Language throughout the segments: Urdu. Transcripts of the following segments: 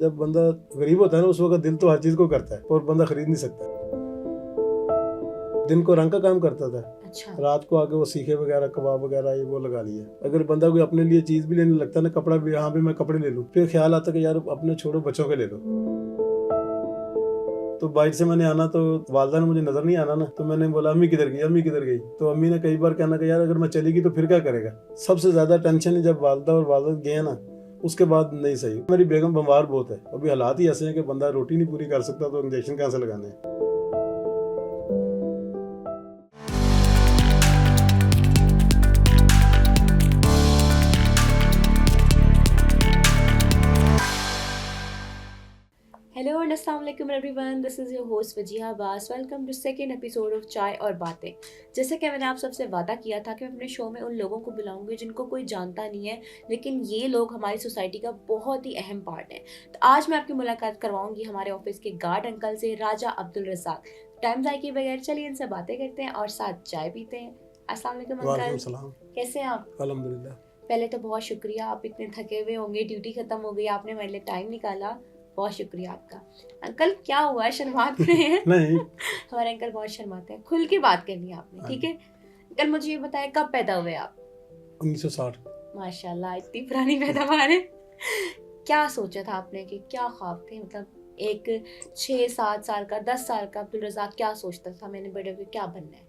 جب بندہ غریب ہوتا ہے نا اس وقت دل تو ہر چیز کو کرتا ہے اور بندہ خرید نہیں سکتا. دن کو رنگ کا کام کرتا تھا, رات کو آگے وہ سیخے وغیرہ کباب وغیرہ یہ وہ لگا لیا. اگر بندہ کوئی اپنے لیے چیز بھی لینے لگتا ہے نا, کپڑا بھی, یہاں بھی میں کپڑے لے لوں, پھر خیال آتا کہ یار اپنے چھوڑو بچوں کے لے لو. تو باہر سے میں نے آنا تو والدہ نے مجھے نظر نہیں آنا نا, تو میں نے بولا امی کدھر گئی, امی کدھر گئی. تو امی نے کئی بار کہنا کہ یار اگر میں چلی گئی تو پھر کیا کرے گا. سب سے زیادہ ٹینشن جب والدہ اور والد گئے نا اس کے بعد نہیں صحیح. میری بیگم بیمار بہت ہے, ابھی حالات ہی ایسے ہیں کہ بندہ روٹی نہیں پوری کر سکتا تو انجیکشن کہاں سے لگانے ہیں. ہیلو اینڈ السلام علیکم everyone, this is your host Wajiha Abbas. Welcome to second episode of Chai aur باتیں. جیسے کہ میں نے آپ سب سے وعدہ کیا تھا کہ میں اپنے شو میں ان لوگوں کو بلاؤں گی جن کو کوئی جانتا نہیں ہے, لیکن یہ لوگ ہماری سوسائٹی کا بہت ہی اہم پارٹ ہیں. تو آج میں آپ کی ملاقات کرواؤں گی ہمارے آفس کے گارڈ انکل سے, راجہ عبدالرزاق. ٹائم ضائع کیے بغیر چلیے ان سے باتیں کرتے ہیں اور ساتھ چائے پیتے ہیں. السلام علیکم انکل. وعلیکم السلام. کیسے ہیں آپ؟ الحمدللہ. پہلے تو بہت شکریہ, آپ اتنے تھکے ہوئے ہوں گے, ڈیوٹی ختم ہو گئی, آپ نے میرے لیے ٹائم نکالا, بہت شکریہ آپ کا. انکل کیا ہوا ہے, شرمات رہے ہیں؟ نہیں, ہمارے انکل بہت شرماتے ہیں, کھل کے بات کرنی ہے آپ نے, ٹھیک ہے. انکل مجھے یہ بتائیں کب پیدا ہوئے آپ؟ 1960. ماشاء اللہ اتنی پرانی پیداوار ہے. کیا سوچا تھا آپ نے, کہ کیا خواب تھے, مطلب ایک 6-7 سال کا 10 سال کا عبدالرزاق کیا سوچتا تھا میں نے بڑے ہوئے کیا بننا ہے؟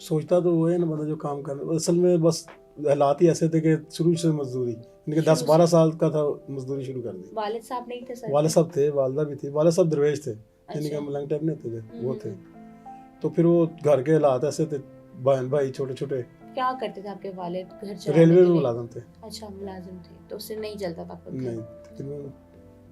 سوچتا تو وہ ہے نا بندہ جو کام کر رہا ہے, اصل میں بس حالات ہی ایسے تھے کہ شروع سے مزدوری, یعنی کہ 10-12 سال کا تھا مزدوری شروع کر دی. والد صاحب نہیں تھے سر؟ والد صاحب تھے, والدہ بھی تھی. والد صاحب درویش تھے, یعنی کہ ملنگ ٹائپ نہیں ہوتے تھے, وہ تھے. تو پھر وہ گھر کے حالات ایسے تھے, بہن بھائی چھوٹے چھوٹے. کیا کرتے تھے آپ کے والد گھر چلانے کے لیے؟ ریلوے میں ملازم تھے. اچھا ملازم تھے, تو اس سے نہیں چلتا تھا آپ؟ نہیں, تقریباً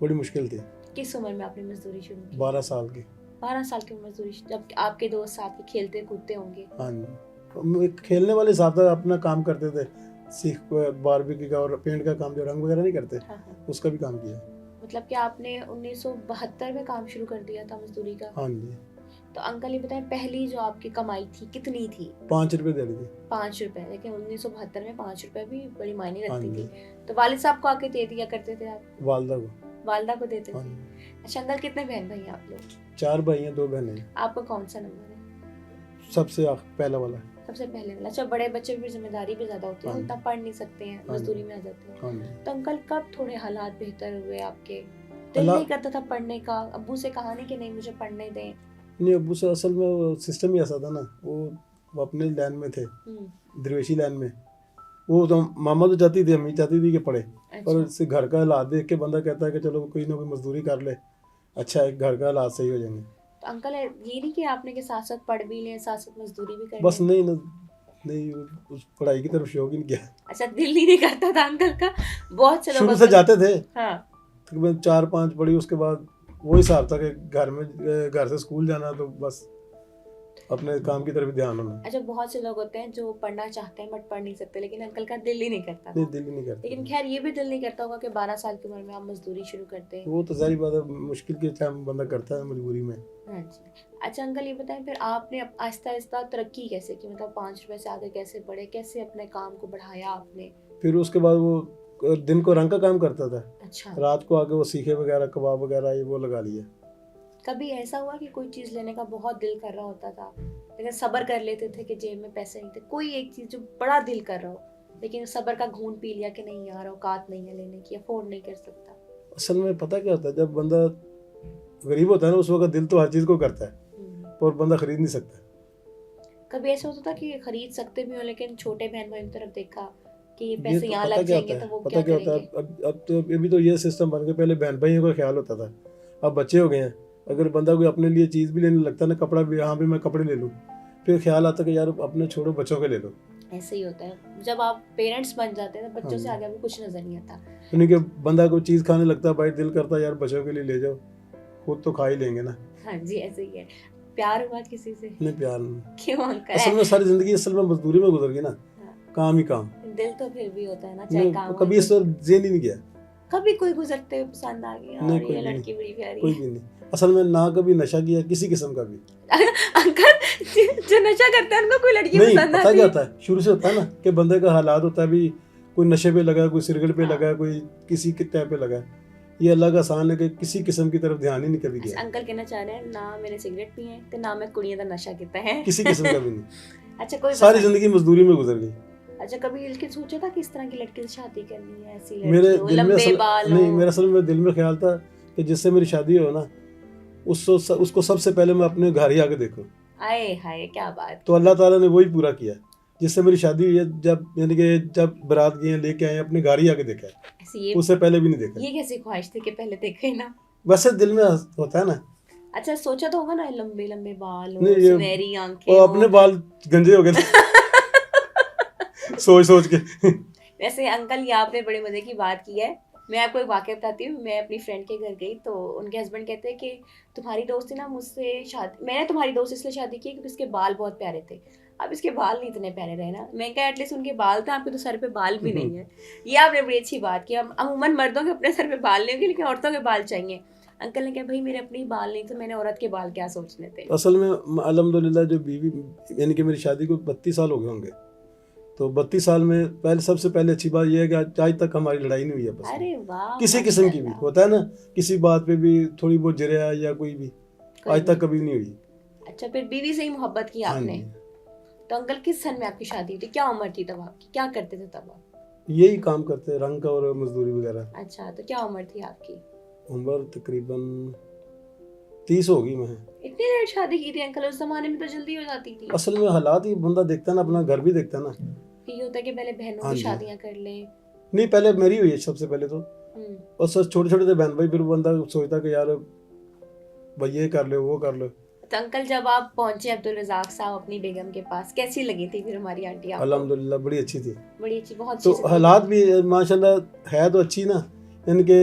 بڑی مشکل تھی. کس عمر میں آپ نے مزدوری شروع کی؟ 12 سال کی. 12 سال کی مزدوری, جب آپ کے دوست ساتھ کھیلتے کودتے ہوں گے. ہاں جی, کھیلنے والے حساب سے اپنا کام کرتے تھے, سیخ باربیکیو کا اور پینٹ کا کام, جو رنگ وغیرہ نہیں کرتے اس کا بھی کام کیا. مطلب کہ آپ نے 1972 میں کام شروع کر دیا تھا مزدوری کا؟ ہاں جی. تو انکل یہ بتائیں پہلی جو آپ کی کمائی تھی کتنی تھی؟ 5 روپے دے دیتے. 5 روپے, لیکن 1972 میں 5 روپے بھی بڑی معنی رکھتی تھی. تو والد صاحب کو آ کے دے دیا کرتے تھے آپ؟ والدہ کو. والدہ کو دیتے تھے. اچھا انکل کتنے بہن بھائی ہیں آپ لوگ؟ 4 بھائی ہیں, 2 بہنیں. آپ کا کون سا نمبر ہے؟ سب سے پہلا والا. سب سے پہلے والا. اچھا بڑے بچے بھی ذمہ داری بھی زیادہ ہوتی ہے, اتنا پڑھ نہیں سکتے ہیں, مزدوری میں آ جاتے ہیں. تو انکل کب تھوڑے حالات بہتر ہوئے آپ کے, دل نہیں کرتا تھا پڑھنے کا, ابو سے کہا نہیں کہ نہیں مجھے پڑھنے دیں؟ نہیں, ابو سے اصل میں سسٹم ہی ایسا تھا نا, وہ اپنے لائن میں تھے, درویشی لائن میں. وہ تو ماما تو چاہتی تھی, امی چاہتی تھی کہ پڑھے, پر اس سے گھر کا حالات دیکھ کے بندہ کہتا ہے کہ چلو کوئی نہ کوئی مزدوری کر لے, اچھا ہے گھر کا حالات صحیح ہو جائیں گے. تو انکل یہ نہیں کہ آپ نے کہ ساتھ ساتھ پڑھ بھی لیں, ساتھ ساتھ مزدوری بھی کریں؟ بس نہیں, اس پڑھائی کی طرف شوق ہی نہیں کیا. اچھا دل ہی نہیں کرتا تھا انکل کا؟ بہت سے لوگ شروع سے جاتے تھے, ہاں تقریباً 4-5 پڑھی, اس کے بعد وہی حساب تھا کہ گھر سے اسکول جانا, تو بس اپنے کام کی طرف دھیان ہونا. اچھا بہت سے لوگ ہوتے ہیں جو پڑھنا چاہتے ہیں بٹ پڑھ نہیں سکتے, لیکن انکل کا دل ہی نہیں کرتا. نہیں, دل ہی نہیں کرتا. لیکن خیر یہ بھی دل نہیں کرتا ہوگا کہ 12 سال کی عمر میں آپ مزدوری شروع کرتے ہیں. وہ تو ظاہری بات ہے, مشکل کے ٹائم بندہ کرتا ہے مجبوری میں. ہاں جی. اچھا انکل یہ بتائیں پھر آپ نے آہستہ آہستہ ترقی کیسے کی, مطلب 5 روپے سے آگے کیسے بڑھے, کیسے اپنے کام کو بڑھایا آپ نے؟ پھر اس کے بعد وہ دن کو رنگ کا کام کرتا تھا. اچھا. رات کو آگے وہ سیخے وغیرہ کباب وغیرہ یہ وہ لگا لیا. کبھی ایسا ہوا کہ کوئی چیز لینے کا بہت دل کر رہا ہوتا تھا, لیکن صبر کر لیتے تھے کہ جیب میں پیسے نہیں تھے, کوئی ایک چیز جو بڑا دل کر رہا ہو لیکن صبر کا گھونٹ پی لیا کہ نہیں یار اوقات نہیں ہے لینے کی, افورڈ نہیں کر سکتا؟ اصل میں پتہ کیا ہوتا ہے, جب بندہ غریب ہوتا ہے نا اس وقت دل تو ہر چیز کو کرتا ہے اور بندہ خرید نہیں سکتا. کبھی ایسا ہوتا تھا کہ خرید سکتے بھی ہوں لیکن چھوٹے بہن بھائی کی طرف دیکھا کہ یہ پیسے یہاں لگ جائیں گے تو وہ کیا کریں گے؟ اب تو ابھی تو یہ سسٹم بن گیا, پہلے بہن بھائیوں کا خیال ہوتا تھا, اب بچے ہو گئے ہیں. اگر بندہ کوئی اپنے لیے چیز بھی لینے لگتا ہے نا, کپڑا بھی, یہاں بھی میں کپڑے لے لوں, پھر خیال آتا کہ یار اپنے چھوڑو بچوں کے لے لو. ایسے ہی ہوتا ہے, جب آپ پیرنٹس بن جاتے ہیں بچوں سے آگے بھی کچھ نظر نہیں آتا. یعنی کہ بندہ کوئی چیز کھانے لگتا ہے, بھائی دل کرتا ہے یار بچوں کے لیے لے جاؤ, خود تو کھا ہی لیں گے نا. ہاں جی ایسے ہی ہے. پیار ہوا کسی سے؟ نہیں, پیار نہیں. کیوں انکل؟ اصل میں ساری زندگی اصل میں مزدوری میں گزر گئی نا, کام ہی کام. دل تو پھر بھی ہوتا ہے نا, چاہے کام. کبھی اس وقت ذہن ہی نہیں کیا. کبھی کوئی گزرتے ہوئے پسند آ گیا اور یہ لڑکی بڑی پیاری ہے؟ کوئی بھی نہیں. اصل میں نہ کبھی نشہ کیا کسی قسم کا بھی. انکل جو نشہ کرتے ہیں ان کو کوئی لڑکی پسند آتی ہے؟ پتہ کیا ہوتا ہے, شروع سے ہوتا ہے نا کہ بندے کا حالات ہوتا ہے, بھی کوئی نشے پہ لگا, کوئی سگریٹ پہ لگا, کوئی کسی ٹائپ پہ لگا, یہ اللہ کا احسان ہے کہ کسی قسم کی طرف دھیان ہی نہیں کبھی دیا. انکل کہنا چاہ رہے ہیں نہ میں نے سگریٹ پی ہے تے نہ میں کڑیاں دا نشہ کیتا ہے. کسی قسم کا بھی نہیں. اچھا کوئی ساری زندگی مزدوری میں گزر گئی. اچھا کبھی دل کے سوچا تھا کس طرح کی لڑکی سے شادی کرنی ہے, ایسی میرے لڑکی ہو دل میں لمبے بال نہیں, ہو؟ میرے اصل میں دل میں خیال تھا کہ جس سے میری شادی ہو نا اس کو سب سے پہلے میں اپنے گھر ہی آ کے دیکھوں. آئے ہائے کیا بات. تو اللہ تعالیٰ نے وہی پورا کیا جس سے میری شادی ہوئی ہے. جب یعنی کہ جب برات گئے لے کے آئے اپنے گھر ہی آ کے دیکھا ہے, ایسی اس سے پہلے بھی نہیں دیکھا. یہ کیسی خواہش تھی کہ پہلے دیکھے نا؟ ویسے دل میں ہوتا ہے نا. اچھا سوچا تو ہوگا نا لمبے لمبے بال ہو, نہیں, سنہری آنکھیں وہ ہو. اپنے بال گنجے ہو گئے تھے سوچ کے. ویسے انکل یہ آپ نے بڑے مزے کی بات کی ہے. میں آپ کو ایک واقعہ بتاتی ہوں. میں اپنی فرینڈ کے گھر گئی تو ان کے ہسبینڈ کہتے ہیں کہ تمہاری دوست نا مجھ سے شادی, میں نے تمہاری دوست اس لیے شادی کی کیونکہ اس کے بال بہت پیارے تھے. اب اس کے بال نہیں اتنے پیارے رہے نا. میں کہا ایٹ لیسٹ ان کے بال تھے, آپ کے تو سر پہ بال بھی نہیں ہے. یہ آپ نے بڑی اچھی بات کی. عموماً مردوں کے اپنے سر پہ بال نہیں ہوں گے لیکن عورتوں کے بال چاہیے. انکل نے کہا بھائی میرے اپنے بال نہیں تھے, میں نے عورت کے بال کیا سوچنے تھے. اصل میں الحمدللہ جو بیوی یعنی کہ میری شادی کو 32 سال ہو گئے ہوں گے, تو 32 سال میں پہلے سب سے پہلے اچھی بات یہ ہے کہ آج تک ہماری لڑائی نہیں ہوئی ہے. بس ارے واہ, کسی قسم کی بھی ہوتا ہے نا, کسی بات پہ بھی تھوڑی بہت جریا یا کوئی بھی, آج تک کبھی نہیں ہوئی. اچھا پھر بیوی سے ہی محبت کی آپ نے. تو انکل کس سن میں آپ کی شادی ہوئی تھی, کیا عمر تھی تب آپ کی, کیا کرتے تھے تب آپ؟ یہی کام کرتے رنگ کا اور مزدوری وغیرہ. اچھا تو کیا عمر تھی آپ کی؟ عمر تقریباً 30 ہوگی. میں اتنی لیٹ شادی کی تھی انکل؟ اس زمانے میں تو جلدی ہو جاتی تھی. اصل میں حالات ہی بندہ دیکھتا ہے نا, اپنا گھر بھی دیکھتا ہے نا. یہ ہوتا ہے کہ پہلے بہنوں کی شادیاں کر لیں. نہیں پہلے میری ہوئی ہے سب سے پہلے تو, اور سب چھوٹے چھوٹے تھے بہن بھائی. پھر بندہ سوچتا کہ یار بھائی یہ کر لو وہ کر لو. تو انکل جب آپ پہنچے عبدالرزاق صاحب اپنی بیگم کے پاس, کیسی لگی تھی پھر ہماری آنٹی آپ کو؟ الحمدللہ بڑی اچھی تھی. بڑی اچھی, بہت اچھی. تو حالات بھی ماشاءاللہ ہے تو اچھی نا, ان کے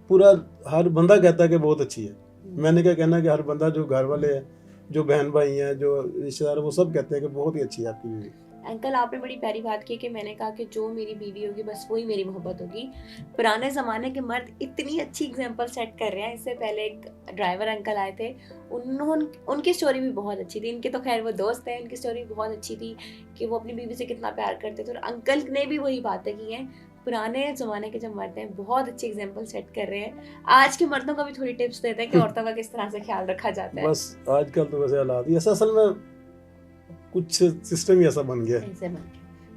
پورا ہر بندہ کہتا ہے کہ بہت اچھی ہے. میں نے کیا کہنا کہ ہر بندہ جو گھر والے ہیں, جو بہن بھائی ہیں, جو رشتے دار, وہ سب کہتے ہیں کہ بہت ہی اچھی ہے آپ کی بیوی. انکل آپ نے بڑی پیاری بات کی کہ میں نے کہا کہ جو میری بیوی ہوگی بس وہی میری محبت ہوگی. پرانے زمانے کے مرد اتنی اچھی اگزامپل سیٹ کر رہے ہیں. اس سے پہلے ایک ڈرائیور انکل آئے تھے, ان کی سٹوری بھی بہت اچھی تھی. ان کے تو خیر وہ دوست ہیں, ان کی سٹوری بھی بہت اچھی تھی کہ وہ اپنی بیوی سے کتنا پیار کرتے تھے. اور انکل نے بھی وہی باتیں کی ہیں. پرانے زمانے کے جو مرد ہیں بہت اچھی اگزامپل سیٹ کر رہے ہیں. آج کے مردوں کو بھی تھوڑی ٹپس دیتے ہیں کہ عورتوں کا کس طرح سے خیال رکھا جاتا ہے. بس آج کل تو ویسے حالات ہی ایسا, اصل میں کچھ سسٹم ہی ایسا بن گیا.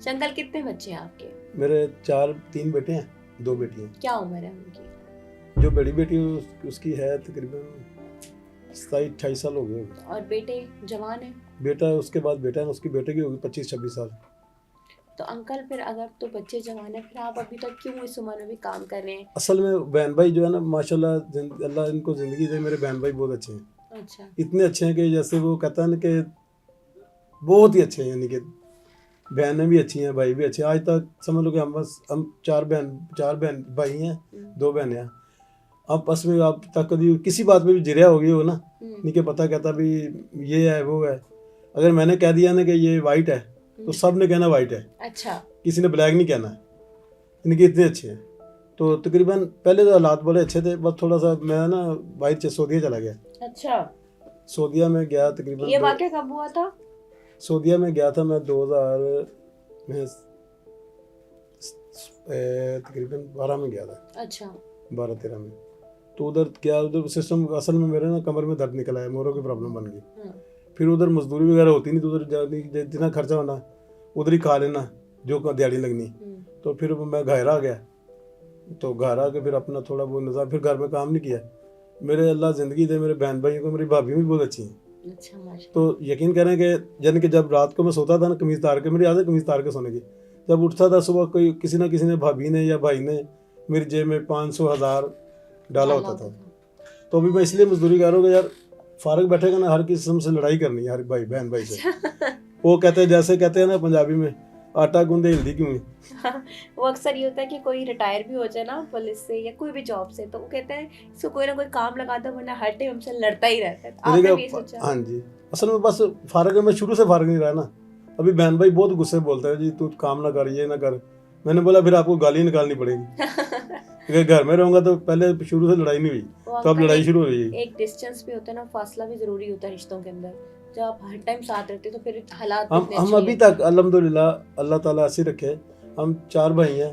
انکل کتنے بچے ہیں آپ کے؟ میرے 3 بیٹے ہیں, 2 بیٹی ہیں. کیا عمر ہے ان کی؟ جو بڑی بیٹی اس کی ہے تقریباً 27-28 سال ہو گئے. اور بیٹے جوان ہیں؟ بیٹا اس کے بعد بیٹا ہے, اس کی بیٹے کی ہوگی 25-26 سال. تو انکل پھر اگر تو بچے جوان ہیں, پھر آپ ابھی تک کیوں اس عمر میں بھی کام کر رہے ہیں؟ اصل میں بہن بھائی جو ہے نا ماشاءاللہ اللہ ان کو زندگی دے, میرے بہن بھائی بہت اچھے ہیں. اچھا اتنے اچھے ہیں کہ جیسے وہ کہتا ہے نا کہ بہت ہی اچھے ہیں. یعنی کہ بہنیں بھی اچھی ہیں, بھائی بھی اچھے ہیں. آج تک سمجھ لو کہ ہم 4 بہن بھائی ہیں, 2 بہنیں ہیں. اب بس میں آپ تک کبھی کسی بات پہ بھی جریا ہو گئی ہو نا, نہیں کہ پتہ کہتا بھی یہ ہے وہ ہے. اگر میں نے کہہ دیا نا کہ یہ وائٹ ہے تو سب نے کہنا وائٹ ہے. اچھا کسی نے بلیک نہیں کہنا ہے. یعنی کہ اتنے اچھے ہیں. تو تقریباً پہلے تو حالات بڑے اچھے تھے, بس تھوڑا سا میں نا باہر سعودیہ چلا گیا. اچھا سعودیہ میں گیا تقریباً. یہ واقعہ کب ہوا تھا؟ سعودیہ میں گیا تھا میں 2000 میں تقریباً 12 میں گیا تھا. اچھا 12-13 میں. تو ادھر کیا ادھر سسٹم اصل میں میرے نا کمر میں درد نکل آیا, موروں کی پرابلم بن گئی. پھر ادھر مزدوری وغیرہ ہوتی نہیں, تو ادھر جتنا خرچہ ہونا ادھر ہی کھا لینا جو دیہڑی لگنی. تو پھر میں گھر آ گیا. تو گھر آ کے پھر اپنا تھوڑا بہت نظام, پھر گھر میں کام نہیں کیا. میرے اللہ زندگی دے, میرے بہن بھائیوں کو, میری بھابھی بھی بہت اچھی ہیں. تو یقین کریں کہ یعنی کہ جب رات کو میں سوتا تھا نا قمیض اتار کے, میری عادت قمیض اتار کے سونے کی. جب اٹھتا تھا صبح کوئی کسی نہ کسی نے, بھابھی نے یا بھائی نے, میری جیب میں 500-1000 ڈالا ہوتا تھا. تو ابھی میں اس لیے مزدوری کر رہا ہوں کہ یار فارغ بیٹھے گا نا, ہر قسم سے لڑائی کرنی ہے ہر بھائی بہن بھائی سے. وہ کہتے ہیں جیسے کہتے ہیں نا پنجابی میں, آٹا گوندے ہلدی کیوں ہے. وہ اکثر یہ ہوتا ہے کہ کوئی ریٹائر بھی ہو جائے نا پولیس سے یا کوئی بھی جاب سے, تو وہ کہتے ہیں اس کو کوئی نہ کوئی کام لگا دو ورنہ ہر ٹائم ہم سے لڑتا ہی رہتا ہے. آپ نے بھی سوچا؟ ہاں جی, اصل میں بس فارغ ہے, میں شروع سے فارغ نہیں رہا نا. ابھی بہن بھائی بہت غصے بولتا ہے, جی تو کام نہ کر, یہ نہ کر. میں نے بولا پھر آپ کو گالی نکالنی پڑے گی. اگر گھر میں رہوں گا تو پہلے شروع سے لڑائی نہیں ہوئی, تو اب لڑائی شروع ہو رہی ہے. ایک ڈسٹینس بھی ہوتا ہے نا, فاصلہ بھی ضروری ہوتا ہے رشتوں کے اندر. جب آپ ہر ٹائم ساتھ رہتے تو پھر حالات ہم ابھی تک الحمدللہ اللہ تعالیٰ ایسے رکھے, ہم 4 بھائی ہیں.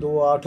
2 8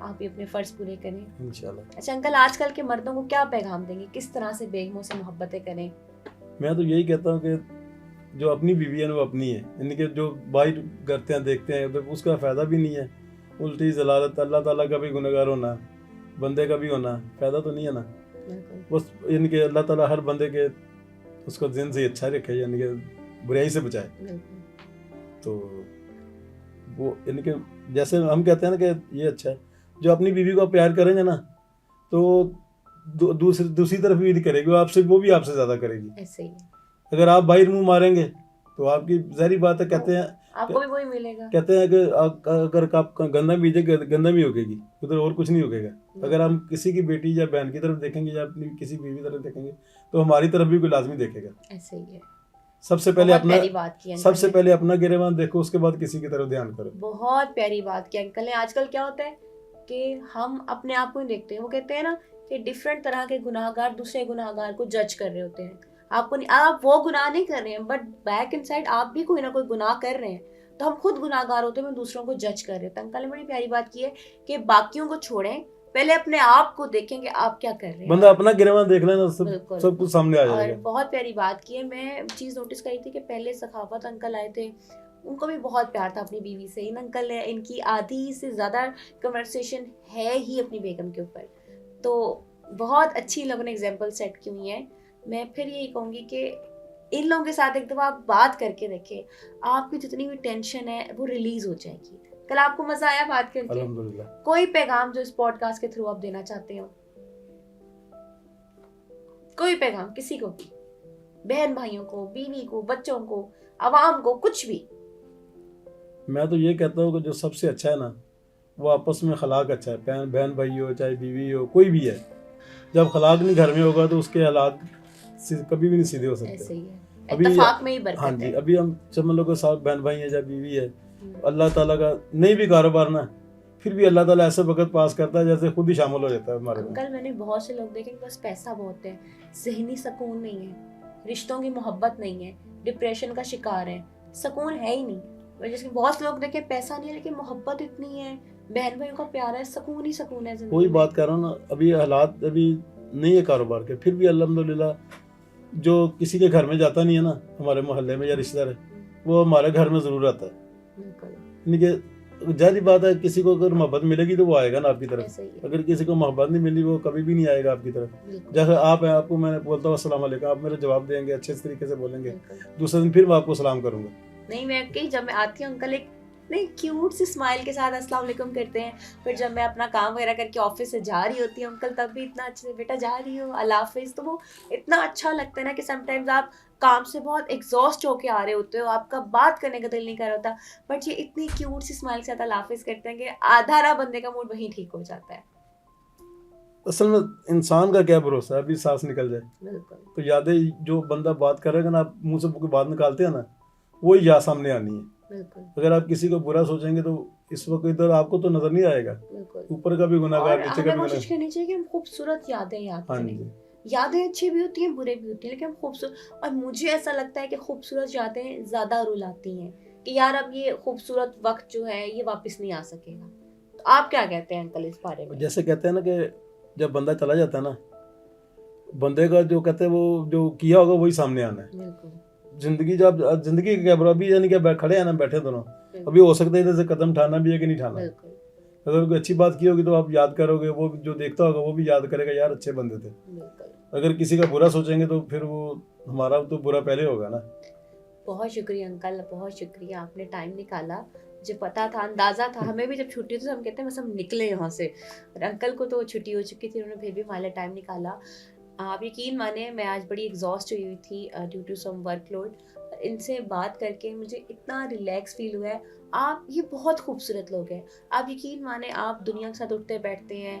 آپ بھی اپنے فرض پورے کریں انشاءاللہ. اچھا انکل, آج کل کے مردوں کو کیا پیغام دیں گے, کس طرح سے بیگموں سے محبتیں کریں؟ میں تو یہی کہتا ہوں کہ جو اپنی بیوی ہے وہ اپنی ہے, یعنی کہ جو باہر کرتے ہیں دیکھتے ہیں اس کا فائدہ بھی نہیں ہے, الٹی ضلالت. اللہ تعالیٰ کا بھی گنہگار ہونا, بندے کا بھی ہونا, فائدہ تو نہیں ہے نا. بس یعنی کہ اللہ تعالیٰ ہر بندے کے اس کو ذہن سے اچھا رکھے, یعنی کہ برائی سے بچائے. تو وہ یعنی کہ جیسے ہم کہتے ہیں نا کہ یہ اچھا ہے, جو اپنی بیوی کو پیار کریں گے نا تو دوسری طرف بھی کرے گی, وہ بھی آپ سے زیادہ کرے گی. ایسے ہی اگر آپ باہر منہ ماریں گے تو آپ کی ظاہری بات ہے, کہتے ہیں آپ کو بھی وہی ملے گا. کہتے ہیں کہ اگر آپ گندہ بیجے گا گندہ بھی ہوگے گی, ادھر اور کچھ نہیں ہوگے گا. اگر ہم کسی کی بیٹی یا بہن کی طرف دیکھیں گے یا اپنی کسی بیوی کی طرف دیکھیں گے تو ہماری طرف بھی کوئی لازمی دیکھے گا. ایسے ہی ہے. سب سے پہلے اپنا گریبان دیکھو, اس کے بعد کسی کی طرف دھیان کرو. بہت پیاری بات کی انکل نے. آج کل کیا ہوتا ہے کہ ہم اپنے آپ کو ہی دیکھتے ہیں, وہ کہتے ہیں نا کہ ڈفرینٹ طرح کے گناہگار دوسرے گناہگار کو جج کر رہے ہوتے ہیں. آپ کو نہیں, آپ وہ گناہ نہیں کر رہے ہیں بٹ بیک ان سائڈ آپ بھی کوئی نہ کوئی گناہ کر رہے ہیں, تو ہم خود گناہگار ہوتے ہیں, دوسروں کو جج کر رہے ہوتے ہیں. انکل نے بڑی پیاری بات کی ہے کہ باقیوں کو چھوڑیں, پہلے اپنے آپ کو دیکھیں کہ آپ کیا کر رہے ہیں. بندہ اپنا گریبان دیکھ لینا, سب کچھ سامنے آ جائے گا. اور بہت پیاری بات کی ہے. میں چیز نوٹس کری تھی کہ پہلے سخاوت انکل آئے تھے, ان کو بھی بہت پیار تھا اپنی بیوی سے. ان انکل نے ان کی آدھی سے زیادہ کنورسیشن ہے ہی اپنی بیگم کے اوپر, تو بہت اچھی لوگوں نے ایگزامپل سیٹ کی ہوئی ہیں. میں پھر یہی کہوں گی کہ ان لوگوں کے ساتھ ایک دفعہ آپ بات کر کے دیکھیں, آپ کی جتنی بھی ٹینشن ہے وہ ریلیز ہو جائے گی. کل آپ کو مزہ آیا بات کر کے؟ الحمدللہ. کوئی پیغام جو اس پوڈ کاسٹ کے تھرو آپ دینا چاہتے ہو, کوئی پیغام کسی کو, بہن بھائیوں کو, بیوی کو, بچوں کو, عوام کو, کچھ بھی؟ میں تو یہ کہتا ہوں کہ جو سب سے اچھا ہے نا وہ آپس میں اخلاق اچھا ہے. بہن بھائی ہو چاہے بیوی ہو, کوئی بھی ہے, جب اخلاق نہیں گھر میں ہوگا تو اس کے حالات کبھی بھی نہیں سیدھے ہو سکتے. ایسے ہی ہے, اتفاق میں ہی برکت ہے. ہاں جی, ابھی ہم سب لوگوں کے ساتھ بہن بھائی ہیں یا بیوی ہے, اللہ تعالیٰ کا نہیں بھی کاروبار نا, پھر بھی اللہ تعالیٰ ایسے وقت پاس کرتا ہے جیسے خود ہی شامل ہو جاتا ہے ہمارے میں. انکل میں نے بہت سے لوگ دیکھے بس پیسہ بہت ہے, ذہنی سکون نہیں ہے, رشتوں کی محبت نہیں ہے, ڈپریشن کا شکار ہے, سکون ہے ہی نہیں. جیسے بہت سے لوگ دیکھے پیسہ نہیں ہے لیکن محبت اتنی ہے, بہن بھائیوں کا پیار ہے, سکون ہی سکون ہے زندگی. کوئی بات کر رہا ہوں نا, ابھی حالات ابھی نہیں ہے کاروبار کے, پھر بھی الحمدللہ جو کسی کے گھر میں جاتا نہیں ہے نا ہمارے محلے میں یا رشتہ دار ہے, وہ ہمارے گھر میں ضرور آتا ہے. یعنی کہ ظاہری بات ہے, کسی کو اگر محبت ملے گی تو وہ آئے گا نا آپ کی طرف, اگر کسی کو محبت نہیں ملی وہ کبھی بھی نہیں آئے گا آپ کی طرف. جیسے آپ ہیں, آپ کو میں نے بولتا ہوں السلام علیکم, آپ میرے جواب دیں گے, اچھے طریقے سے بولیں گے, دوسرے دن پھر میں آپ کو سلام کروں گا. نہیں میں کہ جب میں آتی ہوں انکل ایک نہیں کیوٹ سی اسمائل کے ساتھ السلام علیکم کرتے ہیں. پھر جب میں اپنا کام وغیرہ کر کے آفس سے جا رہی ہوتی ہوں انکل, تب بھی اتنا اچھے سے بیٹا جا رہی ہو, اللہ حافظ. تو وہ اتنا اچھا لگتا ہے نا کہ سم ٹائمز آپ کام سے بہت ایگزاسٹ ہو کے آ رہے ہوتے ہو, آپ کا بات کرنے کا دل نہیں کر رہا ہوتا, بٹ یہ اتنی کیوٹ سی اسمائل کے ساتھ اللہ حافظ کرتے ہیں کہ آدھا بندے کا موڈ وہیں ٹھیک ہو جاتا ہے. اصل میں انسان کا کیا بھروسہ ہے, ابھی سانس نکل جائے. بالکل. تو یادیں جو بندہ بات کر رہے گا نا, آپ منہ سے کوئی بات نکالتے ہیں نا, وہی یاد سامنے آنی ہے. بالکل. اگر آپ کسی کو برا سوچیں گے تو اس وقت ادھر آپ کو تو نظر نہیں آئے گا, اوپر کا بھی گناہگار, نیچے کا بھی گناہگار. کوشش کرنی چاہیے کہ ہم خوبصورت یادیں یاد ہاں کریں. جی, یادیں اچھی بھی ہوتی ہیں برے بھی ہوتی ہیں, لیکن ہم خوبصورت, اور مجھے ایسا لگتا ہے کہ خوبصورت یادیں زیادہ رلاتی ہیں کہ یار اب یہ خوبصورت وقت جو ہے یہ واپس نہیں آ سکے گا. تو آپ کیا کہتے ہیں انکل اس بارے میں؟ جیسے کہتے ہیں نا کہ جب بندہ چلا جاتا ہے نا, بندے کا جو کہتے ہیں وہ جو کیا ہوگا وہی سامنے آنا ہے. بالکل. زندگی جب زندگی کے کیا ابھی یعنی کہ کھڑے ہیں نا, بیٹھے دونوں, ابھی ہو سکتا ہے ادھر سے قدم اٹھانا بھی ہے کہ نہیں اٹھانا. اگر کوئی اچھی بات کی ہوگی تو آپ یاد کرو گے, وہ جو دیکھتا ہوگا وہ بھی یاد کرے گا, یار اچھے بندے تھے. اگر کسی کا برا سوچیں گے تو پھر وہ ہمارا تو برا پہلے ہوگا نا. بہت شکریہ انکل, بہت شکریہ, آپ نے ٹائم نکالا. مجھے پتا تھا, اندازہ تھا, ہمیں بھی جب چھٹی ہوتی تو ہم کہتے ہیں بس ہم نکلے یہاں سے, اور انکل کو تو چھٹی ہو چکی تھی, انہوں نے پھر بھی ہمارے ٹائم نکالا. آپ یقین مانیں میں آج بڑی ایگزاسٹ ہوئی تھی due to some workload. ان سے بات کر کے مجھے اتنا ریلیکس فیل ہوا ہے. آپ یہ بہت خوبصورت لوگ ہیں, آپ یقین مانیں آپ دنیا کے ساتھ اٹھتے بیٹھتے ہیں,